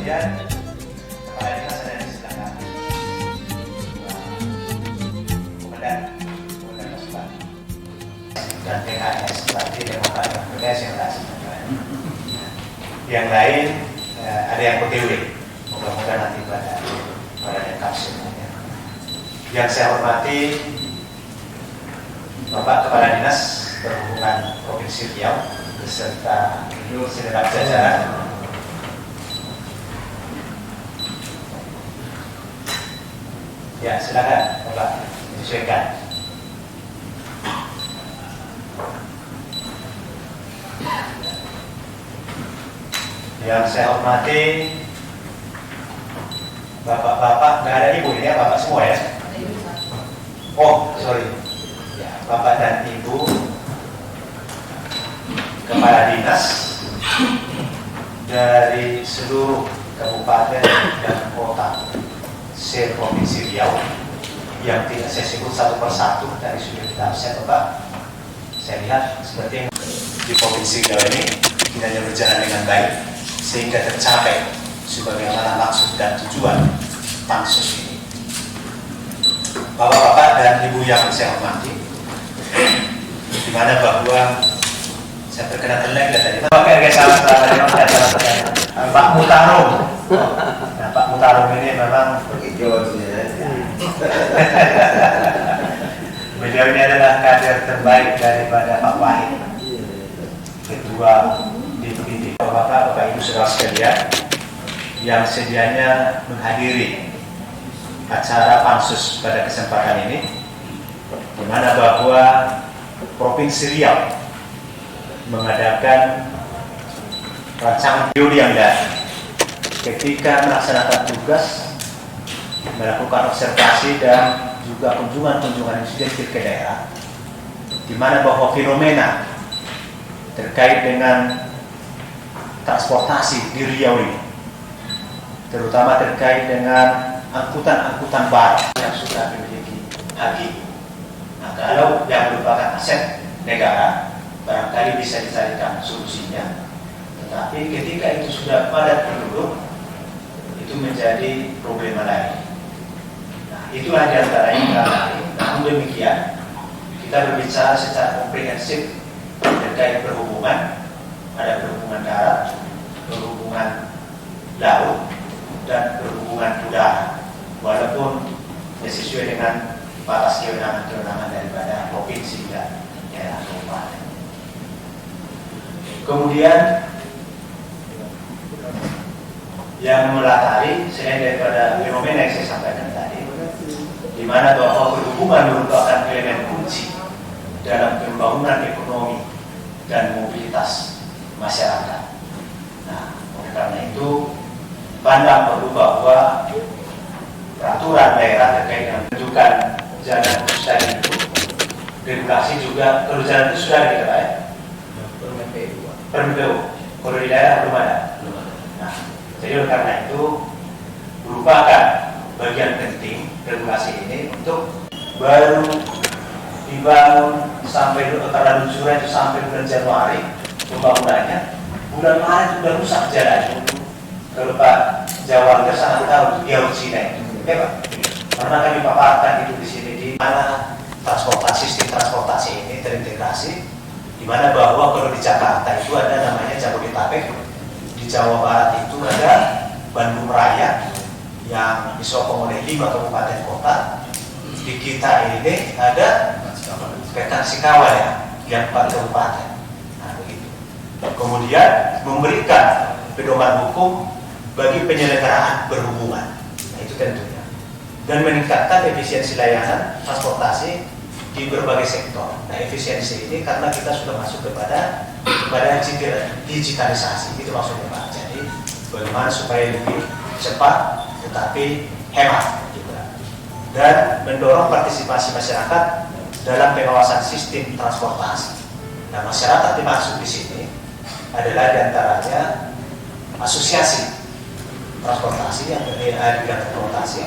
Kemudian kepala dinas ada di sebelah kanan. Komandan pasukan dan PKS berarti Demokrat PKS yang lain. Yang lain ada yang OTW. Mudah-mudahan nanti pada lengkap semuanya. Yang saya hormati Bapak Kepala Dinas Perhubungan Provinsi Riau beserta segenap jajaran. Ya, silakan Bapak menyesuaikan. Yang saya hormati Bapak-bapak, nggak ada ibu ini ya, Bapak semua ya? Oh, sorry. Ya, Bapak dan Ibu Kepala Dinas dari seluruh kabupaten dan kota se-Provinsi Riau yang tidak saya sebut satu persatu dari sudah kita absen, Bapak. Saya lihat seperti di Provinsi Riau ini kinerja berjalan dengan baik sehingga tercapai sebagaimana maksud dan tujuan pansus ini. Bapak-bapak dan Ibu yang saya hormati, di mana bahwa saya perkenalkan lagi tadi pakai salah Pak Mutarum. Nah, Pak Mutarum ini memang beliau ini adalah kader terbaik daripada Pak Wahid, Ketua DPD. Bapak Ibu saudara sekalian yang sedianya menghadiri acara pansus pada kesempatan ini, di mana bahwa Provinsi Riau mengadakan rancangan teori yang ketika melaksanakan tugas melakukan observasi dan juga kunjungan-kunjungan insidentif ke daerah, di mana bahwa fenomena terkait dengan transportasi di Riau ini, terutama terkait dengan angkutan-angkutan barang yang sudah dimiliki HGI. Nah, kalau yang merupakan aset negara, barangkali bisa dicarikan solusinya. Tetapi ketika itu sudah padat penduduk, itu menjadi problema lain. Nah, itulah diantara yang kita lakukan. Namun demikian, kita berbicara secara komprehensif terkait perhubungan. Ada perhubungan darat, perhubungan laut, dan perhubungan udara, walaupun sesuai dengan batas kewenangan daripada provinsi dan daerah kabupaten. Kemudian yang melatari selain daripada fenomena yang saya sampaikan tadi, di mana bahwa perhubungan merupakan elemen kunci dalam pembangunan ekonomi dan mobilitas masyarakat. Nah, oleh karena itu pandang perlu bahwa peraturan daerah terkait dengan menentukan jalan khusus tadi itu, regulasi juga kalau jalan itu sudah ada ya? Permpu. Kalau di daerah belum ada. Nah, jadi oleh karena itu merupakan bagian penting regulasi ini untuk baru dibangun sampai karena luncurnya itu sampai bulan Januari pembangunannya, bulan Maret sudah rusak jalan. Kalau Pak Jawa sangat tahu Riau Cina itu, ya Pak. Karena kami paparkan itu di sini di mana sistem transportasi ini terintegrasi, di mana bahwa kalau di Jakarta itu ada namanya Jabodetabek, di Jawa Barat itu ada Bandung Raya yang disokong oleh 5 kabupaten kota, di kita ini ada Pekan Singkawang ya, yang 4 kabupaten. Nah, begitu. Kemudian memberikan pedoman hukum bagi penyelenggaraan perhubungan, nah, itu tentunya, dan meningkatkan efisiensi layanan transportasi di berbagai sektor. Nah, efisiensi ini karena kita sudah masuk kepada digitalisasi, itu maksudnya Pak. Jadi bagaimana supaya lebih cepat tetapi hemat juga, dan mendorong partisipasi masyarakat dalam pengawasan sistem transportasi. Nah, masyarakat dimaksud di sini adalah diantaranya asosiasi transportasi yang berdiri di bidang transportasi,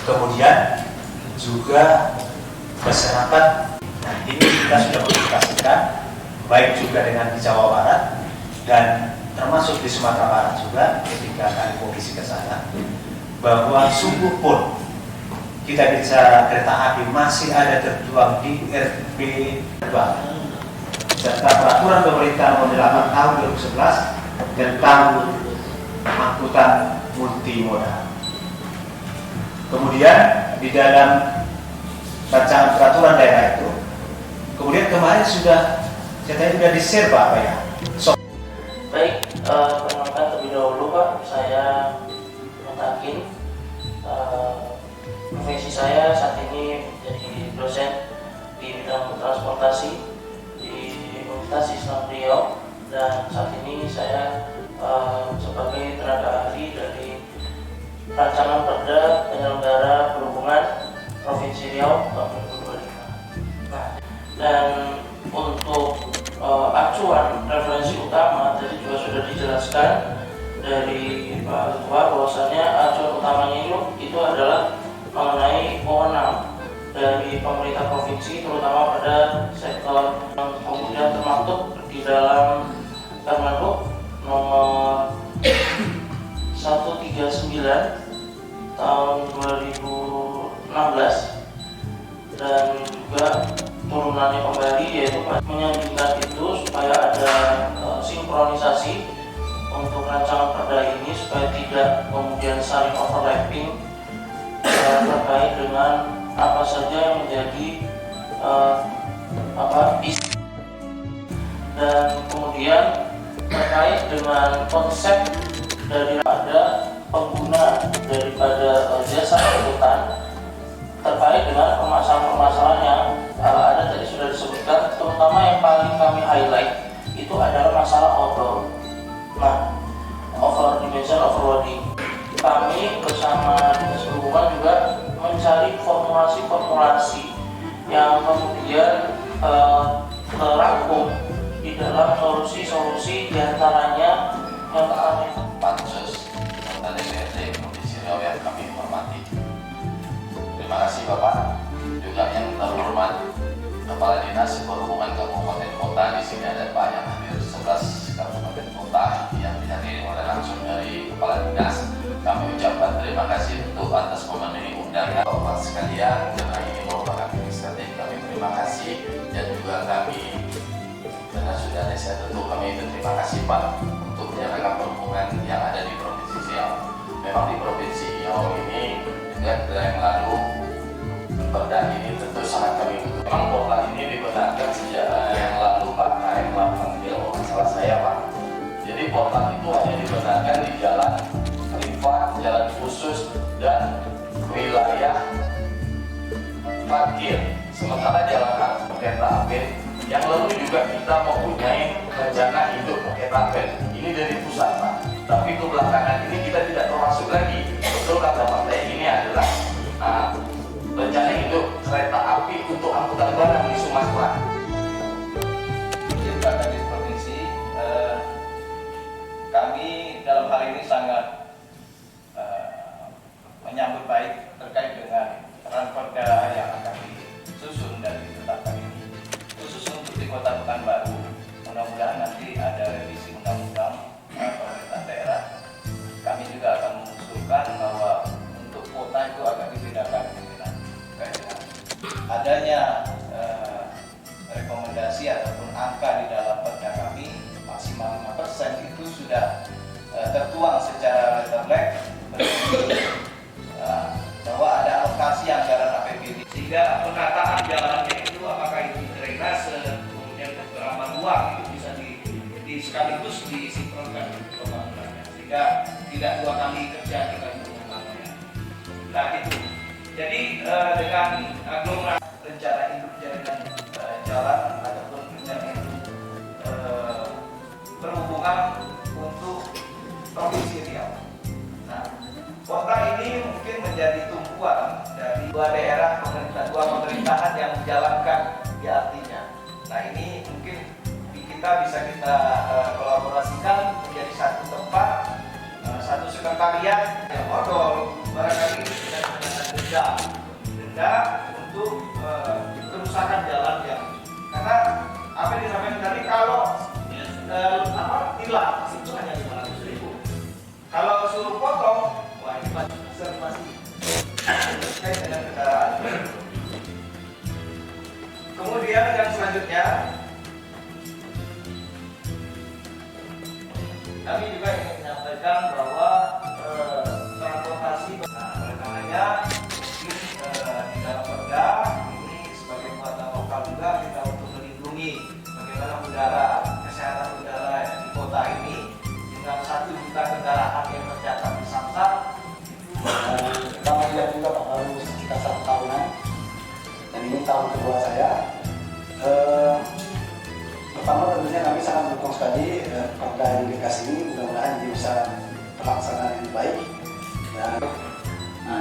kemudian juga masyarakat. Nah, ini kita sudah komunikasikan baik juga dengan di Jawa Barat dan termasuk di Sumatera Barat juga ketika kami komisi ke sana, bahwa sungguh pun kita bicara kereta api masih ada tertuang di RP 2 serta peraturan pemerintah nomor 8 tahun 2011 tentang angkutan multimodal. Kemudian di dalam rancangan peraturan daerah itu, kemudian kemarin sudah di-share Pak ya. Baik, perkenalkan terlebih dahulu Pak, saya Mutakin. Profesi saya saat ini menjadi dosen di bidang transportasi di Universitas Islam Riau, dan saat ini saya sebagai tenaga ahli dari Rancangan Perda Penyelenggara Perhubungan Provinsi Riau tahun 2025. Nah, dan untuk acuan referensi utama tadi juga sudah dijelaskan dari Pak Ketua bahwasanya acuan utamanya itu adalah mengenai wewenang dari pemerintah provinsi terutama pada sektor yang kemudian termaktub di dalam Permenduk nomor 139 tahun 2016 dan juga turunannya kembali, yaitu menyanjungkan itu supaya ada sinkronisasi untuk rancangan perda ini supaya tidak kemudian saling overlapping terkait dengan apa saja yang menjadi isi, dan kemudian terkait dengan konsep daripada pengguna daripada jasa angkutan terkait dengan permasalahan-permasalahan yang ada tadi sudah disebutkan, terutama yang paling kami highlight itu adalah masalah outdoor. Nah, over dimension overloading. Kami bersama Dinas Perhubungan juga mencari formulasi-formulasi yang kemudian terangkum di dalam solusi-solusi diantaranya yang kami Pansus serta DPRD Provinsi Riau yang kami hormati. Terima kasih Bapak, juga yang terhormat Kepala Dinas Perhubungan Kabupaten Kota. Di sini ada Pak yang hadir 11 kabupaten kota yang dihadiri oleh langsung dari Kepala Dinas. Kami ucapkan terima kasih untuk atas memenuhi undangan Bapak sekalian, karena ini merupakan inisiatif kami. Terima kasih, dan juga kami dengan sudah saya tentu kami berterima kasih Pak untuk menjalankan perhubungan yang ada di Provinsi Riau. Memang di Provinsi Riau ini juga yang lalu perda ini tentu sangat kami butuh. Memang portal ini dibenarkan sejak yang lalu Pak, KM 8 masalah saya Pak. Jadi portal itu hanya dibenarkan di jalan privat, jalan khusus, dan wilayah parkir. Sementara jalan kereta api yang lalu juga kita mempunyai rencana hidup kereta api ini dari pusat Pak. Tapi ke belakangan ini kita tidak termasuk lagi. Betul kata partai ini adalah rencana hidup kereta api untuk angkutan barang di Sumatera. Pak Kadis Provinsi, kami dalam hal ini sangat menyambut baik terkait dengan ranperda yang akan disusun dan ditetapkan ini, khusus untuk di Kota Pekanbaru. Mudah-mudahan nanti ada revisi undang-undang pemerintah daerah. Kami juga akan mengusulkan bahwa untuk kota itu agak dibedakan dengan adanya rekomendasi ataupun angka di dalam perda kami maksimal 5% itu sudah tertuang secara letterlek bahwa ada alokasi anggaran APBD, sehingga penataan jalannya itu apakah itu drainase, kemudian beberapa ruang itu bisa sekaligus disinkronkan pembangunannya, sehingga tidak dua kali kerja kita untuk membangunnya. Nah itu, jadi dengan aglomerasi rencana induk jaringan jalan ataupun rencana induk perhubungan untuk Provinsi Riau. Nah, kota ini mungkin menjadi tumpuan dari dua daerah dua pemerintahan yang menjalankan di artinya. Nah ini mungkin kita bisa kolaborasikan menjadi satu tempat, satu sekretariat yang odol, barangkali tidak dengan denda untuk kerusakan jalan yang, karena apa yang disampaikan tadi, kalau tilang itu hanya 500.000. Kalau suruh potong, wah ini masih terkait dengan kendaraan. Kemudian yang selanjutnya, kami juga ingin menyampaikan bahwa transportasi, oleh karenanya mungkin di dalam perda ini sebagai muatan lokal juga kita untuk melindungi bagaimana udara, kesehatan udara di kota ini dengan 1 juta kendaraan yang tercatat di Samsat. Kita melihat juga Pak baru sekitar 1 tahunan dan ini tahun kedua saya. Pertama tentunya kami sangat mendukung sekali perda yang dikasih ini, mudah-mudahan ini bisa terlaksana dengan baik. Dan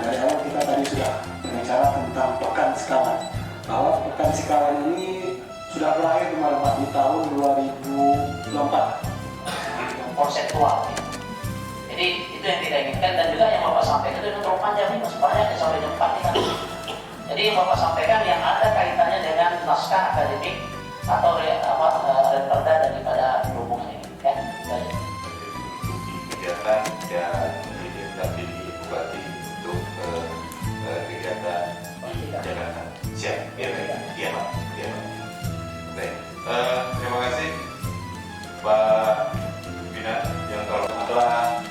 dari awal kita tadi sudah berbicara tentang Pekan Sekawan, bahwa Pekan Sekawan ini sudah berakhir kemarin Pak di tahun 2024. Konseptual. Jadi itu yang kita inginkan, dan juga yang Bapak sampaikan itu terlalu panjang nih, masih banyak sampai jam 4 kita. Jadi yang Bapak sampaikan yang ada kaitannya dengan naskah akademik atau perda daripada hubungan ini, ya. Baik. Kegiatan dan ini nanti Bupati untuk kegiatan Jakarta. Siap, iya Pak. Iya Pak. Baik, terima kasih Pak Bina yang telah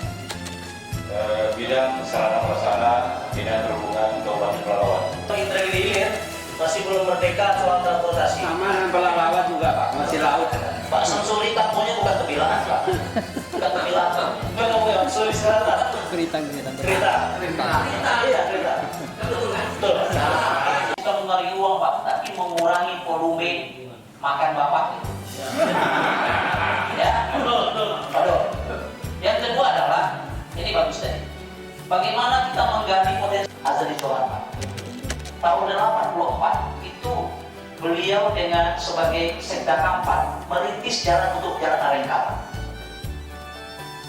bidang sarana prasarana bidang perhubungan Kabupaten Pelalawan. Interhilir masih belum merdeka soal transportasi. Sama dengan Pelalawan juga Pak, masih laut. Pak Samsuri tamunya bukan kebilangan Pak, bukan kebilangan. Bukan kamu yang sulit sekarang. Kereta. Iya kereta. Betul. Kita mengenai uang Pak, tapi mengurangi volume makan Bapak. Ya, betul. Yang kedua adalah ini bagus deh. Bagaimana kita menggali potensi Azali Tuhan Pak? Tahun 84 itu beliau dengan sebagai Sekda Kampan merintis jalan untuk jalan Arengkata.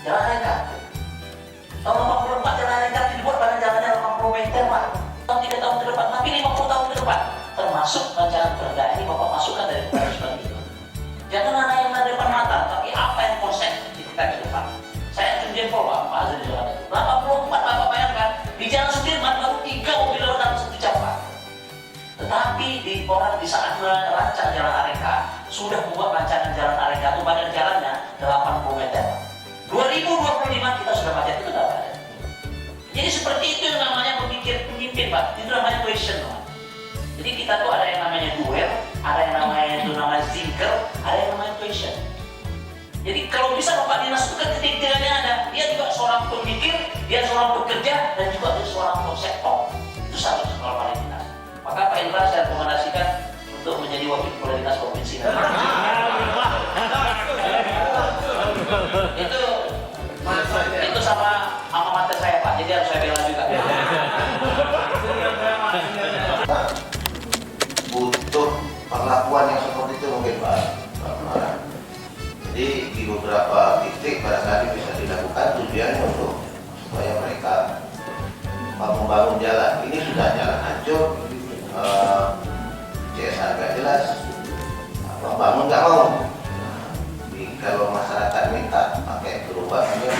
Jalan Arengkata. Tahun 84 jalan Arengkata dibuat pada jalannya 80 meter Pak. Tahun 3 tahun ke depan, tapi 50 tahun ke depan. Termasuk rancangan perda ini Bapak masukkan dari seperti itu. Jangan hanya yang ada depan mata, tapi apa yang konsep kita ke depan. Saya acung jempol Pak Azali Tuhan. 84 Bapak bayangkan, di Jalan Sudirman baru 3 mobil lewat dalam 1 jam Pak. Tetapi di saat merancang jalan Arengka sudah membuat rancangan jalan Arengka itu badan jalannya 80 meter. 2025 kita sudah baca itu dapat. Jadi seperti itu yang namanya pemimpin Pak. Itu namanya question Pak. Jadi kita tuh ada yang namanya duel, ada yang namanya zinker, ada yang namanya question. Jadi kalau bisa Bapak Dinas itu kan ketiga-tiganya ada. Dia juga seorang pemikir, dia seorang pekerja, dan juga dia seorang konseptor. Itu satu sekolah paling dinas. Maka Pak Indra saya rekomendasikan untuk menjadi wakil kepala dinas provinsi. Itu sama alma mater saya Pak, jadi harus saya bela juga. Butuh perlakuan yang seperti itu mungkin Pak. Jadi di beberapa titik barangkali bisa dilakukan tujuannya untuk supaya mereka membangun jalan. Ini sudah jalan hancur, CSR nggak jelas, bangun nggak mau. Kalau masyarakat minta pakai gerobak hanya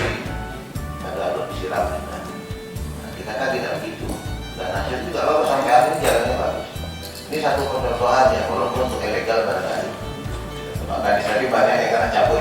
ada disiram. Nanti kata tidak begitu. Dan hasil juga bagus sampai hari ini jalannya bagus. Ini satu contohan ya, walaupun untuk ilegal barangkali. Maka di sini banyak yang karena cabut